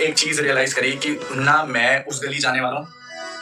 एक चीज रियलाइज करी कि ना मैं उस गली जाने वाला हूँ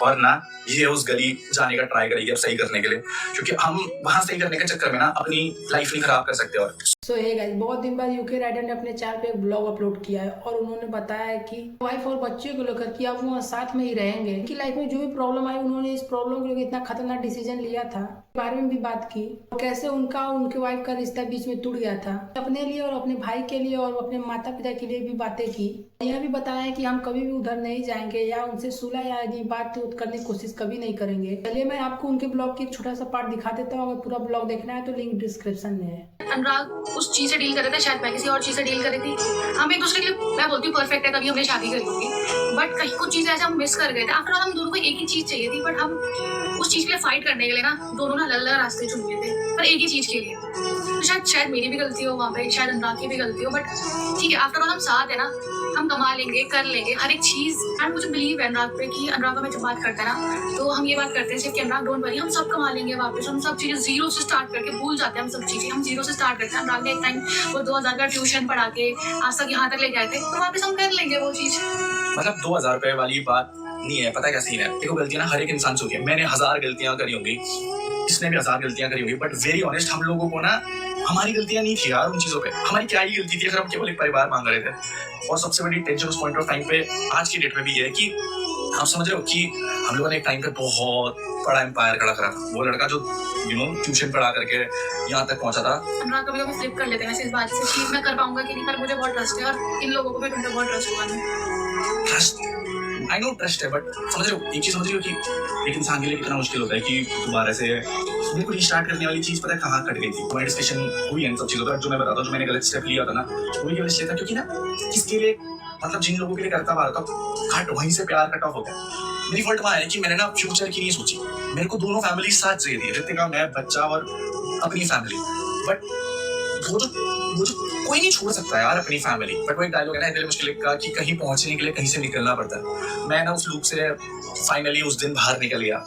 और ना ये उस गली जाने का ट्राई करेगी अब सही करने के लिए, क्योंकि हम वहां सही करने के चक्कर में ना अपनी लाइफ नहीं खराब कर सकते। और सो हे गाइस, बहुत दिन बाद यूके राइडर ने अपने चैनल पे एक ब्लॉग अपलोड किया है और उन्होंने बताया है कि वाइफ और बच्चे को लेकर कि अब वो साथ में ही रहेंगे। उनकी लाइफ में जो भी प्रॉब्लम आई, उन्होंने इस प्रॉब्लम को लेकर इतना खतरनाक डिसीजन लिया था, बारे में भी बात की और कैसे उनका और उनके वाइफ का रिश्ता बीच में टूट गया था। अपने लिए और अपने भाई के लिए और अपने माता पिता के लिए भी बातें की। यह भी बताया है कि हम कभी भी उधर नहीं जाएंगे या उनसे सुलह या बात करने की कोशिश कभी नहीं करेंगे। चलिए मैं आपको उनके ब्लॉग की एक छोटा सा पार्ट दिखा देता हूँ। अगर पूरा ब्लॉग देखना है तो लिंक डिस्क्रिप्शन में है। अनुराग उस चीज से डील कर रहे थे, शायद मैं किसी और चीज से डील कर रही थी। हम एक दूसरे के लिए, मैं बोलती हूँ परफेक्ट है, तभी हमने शादी करी होगी, बट कहीं कुछ चीजें ऐसे हम मिस कर गए थे। आफ्टर ऑल हम दोनों को एक ही चीज चाहिए थी, बट हम उस चीज के लिए फाइट करने के लिए ना दोनों ना अलग अलग रास्ते चुन लिए थे, पर एक ही चीज के लिए। तो शायद मेरी भी गलती हो वहाँ पे, शायद अनुराग की भी गलती हो, बट ठीक है, आफ्टर ऑल हम साथ है ना, हम कमा लेंगे, कर लेंगे हर एक चीज। एंड मुझे बिलीव है अनुराग पे कि अनुराग हमें जब बात करता है ना, तो हम ये बात करते हैं सिर्फ कि अनुराग डोंट वरी, हम सब कमा लेंगे वापस। हम सब चीजें जीरो से स्टार्ट करके भूल जाते हैं, हम सब चीजें हम जीरो से स्टार्ट करते हैं। अनुराग ने एक टाइम वो 2000 का ट्यूशन पढ़ा के आज तक यहाँ तक लेके आए थे, तो वापस हम कर लेंगे वो चीज। मतलब 2000 रुपए वाली बात नहीं है। पता है क्या सीन है, देखो गलतियां ना हर एक इंसान से होती है। मैंने 1000 गलतियां करी होंगी, इसने भी 1000 गलतियां करी होंगी, बट वेरी ऑनेस्ट हम लोगों को ना हमारी गलतियां नहीं थी यार उन चीजों पे। हमारी क्या ही गलती थी अगर हम केवल एक परिवार मांग रहे थे। और सबसे बड़ी टेंशन उस पॉइंट ऑफ टाइम पे आज की डेट में भी ये है कि आप समझ रहे हो कि हम लोगों ने एक टाइम पे बहुत बड़ा एम्पायर खड़ा करा था। वो लड़का जो ट्यूशन पढ़ा करके यहाँ तक पहुंचा था। अनुराग कभी कभी फ्लिप कर लेते हैं इस बात से कि मैं कर पाऊंगा कि नहीं, पर मुझे बहुत ट्रस्ट है और इन लोगों को भी तुम पे बहुत ट्रस्ट हुआ है। ट्रस्ट, आई नो ट्रस्ट है, बट समझ रहे हो एक चीज समझ रहे हो कि एक इंसान के लिए कितना मुश्किल होता है कि दोबारा से बिल्कुल रिस्टार्ट करने वाली चीज पता है कहाँ कट गई थी। हमारी डिस्कशन हुई है इन सब चीजों पर। जो मैं बताता हूँ, जो मैंने गलत स्टेप लिया था ना, वही गलत स्टेप था, क्योंकि ना किसके लिए, मतलब जिन लोगों के लिए करता था कट वहीं से प्यार कट ऑफ हो गया। मेरी फॉल्ट वहाँ है कि मैंने ना फ्यूचर की नहीं सोची। मेरे को दोनों फैमिली साथ चाहिए थी, रितिका, मैं, बच्चा और अपनी फैमिली। बट वो जो कोई नहीं छोड़ सकता यार अपनी फैमिली। बट वो एक डायलॉग है ना दिल मुश्किल का कि कहीं पहुंचने के लिए कहीं से निकलना पड़ता है। मैं ना उस लूप से फाइनली उस दिन बाहर निकल गया।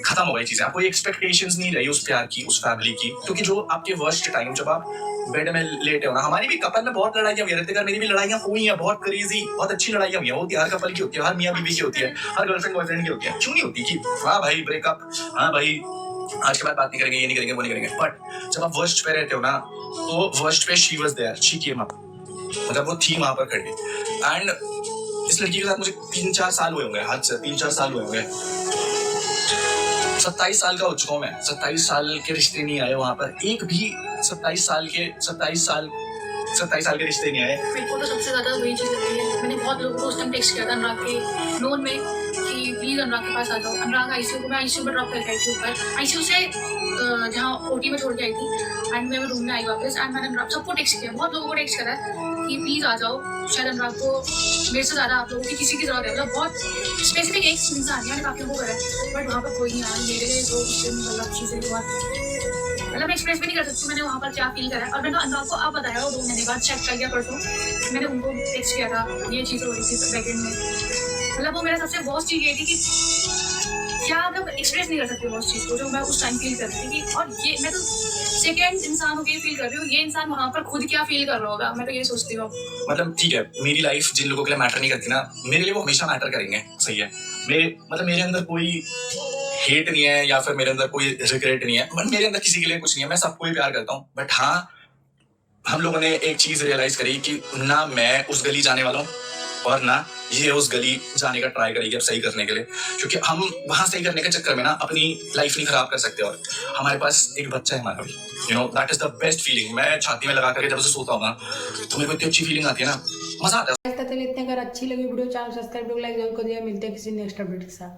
खत्म हो गई चीजें। आपको एक्सपेक्टेशंस नहीं रही उस प्यार की, उस फैमिली की, क्योंकि जो आपके वर्स्ट टाइम जब आप बेड में लेटे हो ना, हमारी भी कपल में बहुत लड़ाइयां हुई है, रितिका मेरी भी लड़ाइयां हुई हैं, बहुत क्रेजी, बहुत अच्छी लड़ाइयां हुई हैं। होती है हर कपल की, होती है हर मियां बीवी की, होती है हर गर्लफ्रेंड बॉयफ्रेंड की होती है। क्यों नहीं होती कि हाँ भाई ब्रेकअप, हाँ भाई आज के बाद बात नहीं करेंगे, ये नहीं करेंगे, वो नहीं करेंगे। बट जब आप वर्स्ट पे रहते हो ना, तो वर्स्ट पे she was there, she came up, मतलब वो थी वहां पर खड़ी। एंड इस लड़की के साथ मुझे 3-4 साल हुए होंगे, हद से 3-4 साल हुए होंगे। 27 साल का हो चुका हूँ मैं। 27 साल के रिश्ते नहीं आए वहां पर, एक भी 27 साल के रिश्ते नहीं आए। मेरे को तो सबसे ज्यादा वही चीज लगती है। मैंने बहुत लोगों को उस टाइम टेक्स्ट किया था अनुराग के नोन में कि प्लीज अनुराग के पास आ जाओ। अनुराग आईसीयू को मैं आईसीयू में ड्रॉप करके आई थी ऊपर, आईसीयू से जहाँ ओटी में छोड़ के आई थी। एंड मैं रूम में आई वापस, एंड मैंने अनुराग सबको टेक्स्ट किया, बहुत लोगों को टेक्स्ट करा कि प्लीज आ जाओ। शायद अनुराग को मेरे से ज्यादा आप लोगों की किसी की जरूरत है, मतलब बहुत स्पेसिफिक एक इंसान है, मैंने काफी लोगों को करा है, बट वहाँ पर कोई नहीं आया मेरे लिए। तो उससे मतलब चीजें बहुत, मतलब मैं एक्सप्रेस भी नहीं कर सकती मैंने वहाँ पर क्या फील करा। और मैंने अनुराग को अब बताया, वो 2 महीने बाद चेक कर लिया परसों, मैंने उनको टेक्स्ट किया था, ये चीज़ हो रही थी बैकेंड में। मतलब वो मेरा सबसे वर्स्ट चीज़ ये थी कि क्या मतलब एक्सप्रेस नहीं कर सकती वो चीज़ को जो मैं उस टाइम फील कर रही थी। और ये मैं तो सेकेंड इंसान होकर फील कर रही हूँ, ये इंसान वहाँ पर खुद क्या फील कर रहा होगा, मैं तो ये सोचती हूँ। मतलब ठीक है, मेरी लाइफ जिन लोगों के लिए मैटर नहीं करती ना, मेरे लिए वो हमेशा मैटर करेंगे, सही है। मेरे अंदर कोई हेट नहीं है या फिर मेरे अंदर कोई रिग्रेट नहीं है, बट मेरे अंदर किसी के लिए कुछ नहीं है। मैं सबको ही प्यार करता हूँ। बट हाँ, हम लोगों ने एक चीज रियलाइज करी कि ना मैं उस गली जाने वाला हूँ और ना ये उस गली जाने का ट्राई करेगी अब सही करने के लिए, क्योंकि हम वहां सही करने के चक्कर में ना अपनी लाइफ नहीं खराब कर सकते। और हमारे पास एक बच्चा है हमारा भी, that is the best feeling. मैं छाती में लगा करके जब उसे सोता हूँ ना, तो मेरे को इतनी अच्छी फीलिंग आती है ना, मजा आता है। इतने अगर अच्छी लगी वीडियो, चैनल सब्सक्राइब, लाइक जरूर कर दिया। मिलते हैं किसी नेक्स्ट अपडेट के साथ।